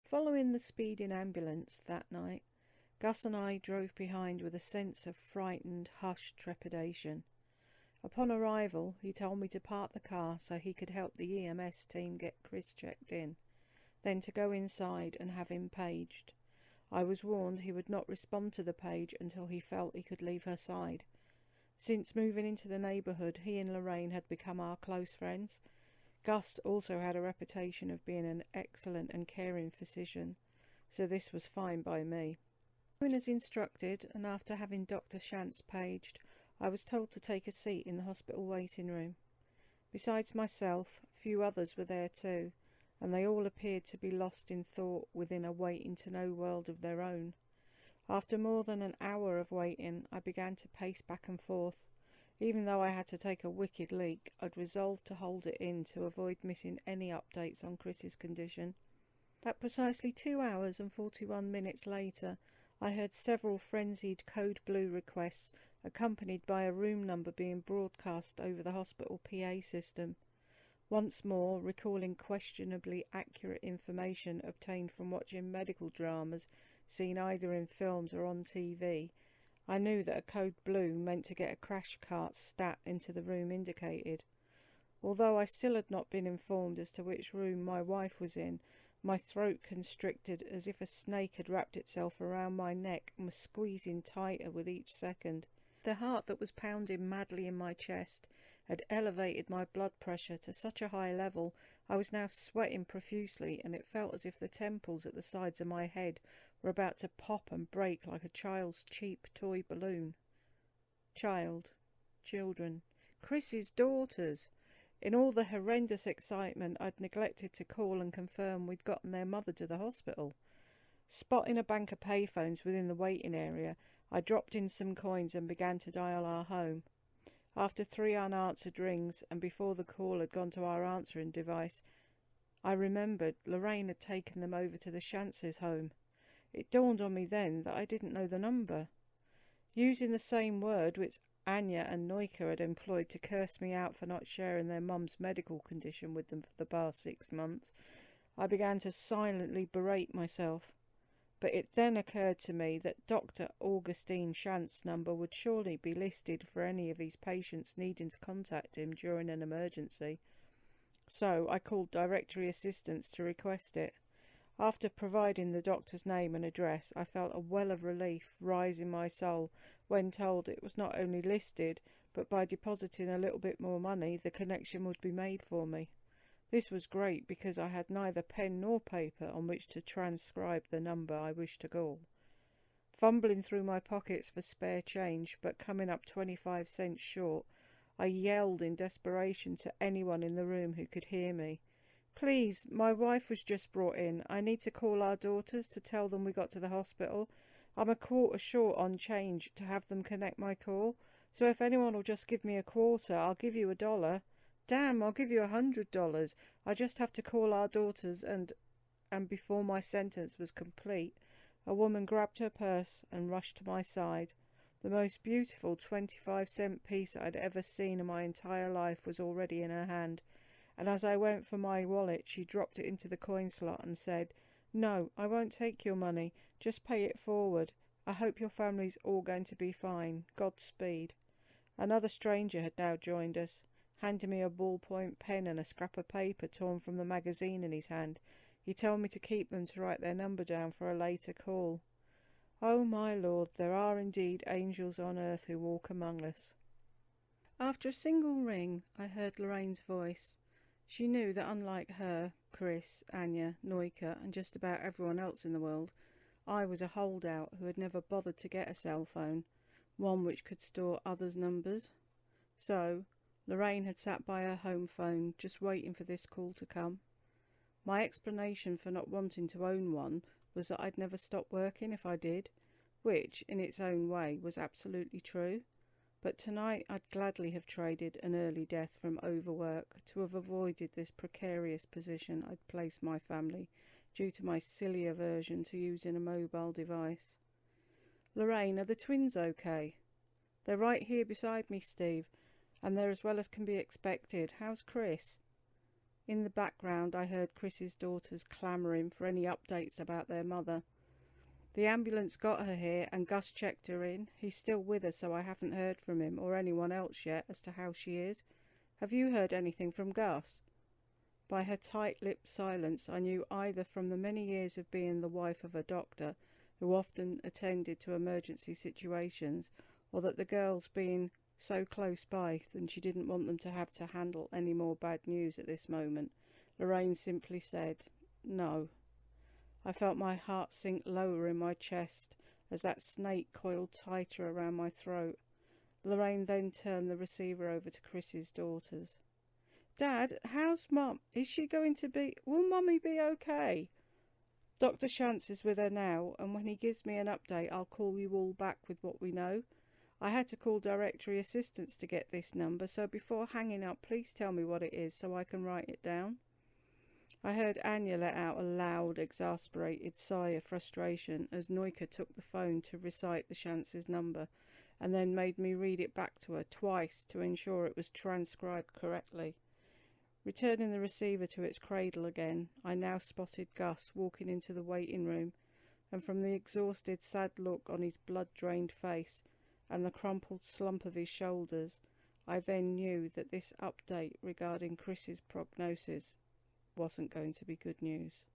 Following the speeding ambulance that night, Gus and I drove behind with a sense of frightened, hushed trepidation. Upon arrival, he told me to park the car so he could help the EMS team get Chris checked in, then to go inside and have him paged. I was warned he would not respond to the page until he felt he could leave her side. Since moving into the neighbourhood, he and Lorraine had become our close friends. Gus also had a reputation of being an excellent and caring physician, so this was fine by me. Doing as instructed, and after having Dr. Shantz paged, I was told to take a seat in the hospital waiting room. Besides myself, few others were there too, and they all appeared to be lost in thought within a waiting-to-know world of their own. After more than an hour of waiting, I began to pace back and forth. Even though I had to take a wicked leak, I'd resolved to hold it in to avoid missing any updates on Chris's condition. At precisely 2 hours and 41 minutes later, I heard several frenzied code blue requests, accompanied by a room number being broadcast over the hospital PA system. Once more, recalling questionably accurate information obtained from watching medical dramas seen either in films or on TV, I knew that a code blue meant to get a crash cart stat into the room indicated. Although I still had not been informed as to which room my wife was in, my throat constricted as if a snake had wrapped itself around my neck and was squeezing tighter with each second. The heart that was pounding madly in my chest had elevated my blood pressure to such a high level I was now sweating profusely, and it felt as if the temples at the sides of my head were about to pop and break like a child's cheap toy balloon. Children. Chris's daughters. In all the horrendous excitement, I'd neglected to call and confirm we'd gotten their mother to the hospital. Spotting a bank of payphones within the waiting area, I dropped in some coins and began to dial our home. After 3 unanswered rings, and before the call had gone to our answering device, I remembered Lorraine had taken them over to the Shantz's home. It dawned on me then that I didn't know the number. Using the same word which Anya and Noika had employed to curse me out for not sharing their mum's medical condition with them for the past 6 months, I began to silently berate myself. But it then occurred to me that Dr. Augustine Shantz's number would surely be listed for any of his patients needing to contact him during an emergency. So I called directory assistance to request it. After providing the doctor's name and address, I felt a well of relief rise in my soul when told it was not only listed, but by depositing a little bit more money, the connection would be made for me. This was great because I had neither pen nor paper on which to transcribe the number I wished to call. Fumbling through my pockets for spare change, but coming up 25 cents short, I yelled in desperation to anyone in the room who could hear me. "Please, my wife was just brought in. I need to call our daughters to tell them we got to the hospital. I'm a quarter short on change to have them connect my call, so if anyone will just give me a quarter, I'll give you $1. Damn, I'll give you $100. I just have to call our daughters and before my sentence was complete, a woman grabbed her purse and rushed to my side. The most beautiful 25-cent piece I'd ever seen in my entire life was already in her hand, and as I went for my wallet, she dropped it into the coin slot and said, "No, I won't take your money. Just pay it forward. I hope your family's all going to be fine. Godspeed." Another stranger had now joined us, handing me a ballpoint pen and a scrap of paper torn from the magazine in his hand. He told me to keep them to write their number down for a later call. Oh my Lord, there are indeed angels on earth who walk among us. After a single ring, I heard Lorraine's voice. She knew that unlike her, Chris, Anya, Noika, and just about everyone else in the world, I was a holdout who had never bothered to get a cell phone, one which could store others' numbers. So, Lorraine had sat by her home phone, just waiting for this call to come. My explanation for not wanting to own one was that I'd never stop working if I did, which, in its own way, was absolutely true. But tonight I'd gladly have traded an early death from overwork to have avoided this precarious position I'd placed my family due to my silly aversion to using a mobile device. "Lorraine, are the twins okay?" "They're right here beside me, Steve, and they're as well as can be expected. How's Chris?" In the background, I heard Chris's daughters clamouring for any updates about their mother. The ambulance got her here and Gus checked her in. He's still with her, so I haven't heard from him or anyone else yet as to how she is. Have you heard anything from Gus? By her tight-lipped silence, I knew either from the many years of being the wife of a doctor who often attended to emergency situations, or that the girls being so close by that she didn't want them to have to handle any more bad news at this moment. Lorraine simply said, "No." I felt my heart sink lower in my chest as that snake coiled tighter around my throat. Lorraine then turned the receiver over to Chris's daughters. "Dad, how's Mum? Is she going to be... Will Mummy be okay?" "Dr. Shantz is with her now, and when he gives me an update, I'll call you all back with what we know. I had to call directory assistance to get this number, so before hanging up, please tell me what it is so I can write it down." I heard Anya let out a loud, exasperated sigh of frustration as Noika took the phone to recite the Shantz's number, and then made me read it back to her twice to ensure it was transcribed correctly. Returning the receiver to its cradle again, I now spotted Gus walking into the waiting room, and from the exhausted, sad look on his blood-drained face and the crumpled slump of his shoulders, I then knew that this update regarding Chris's prognosis wasn't going to be good news.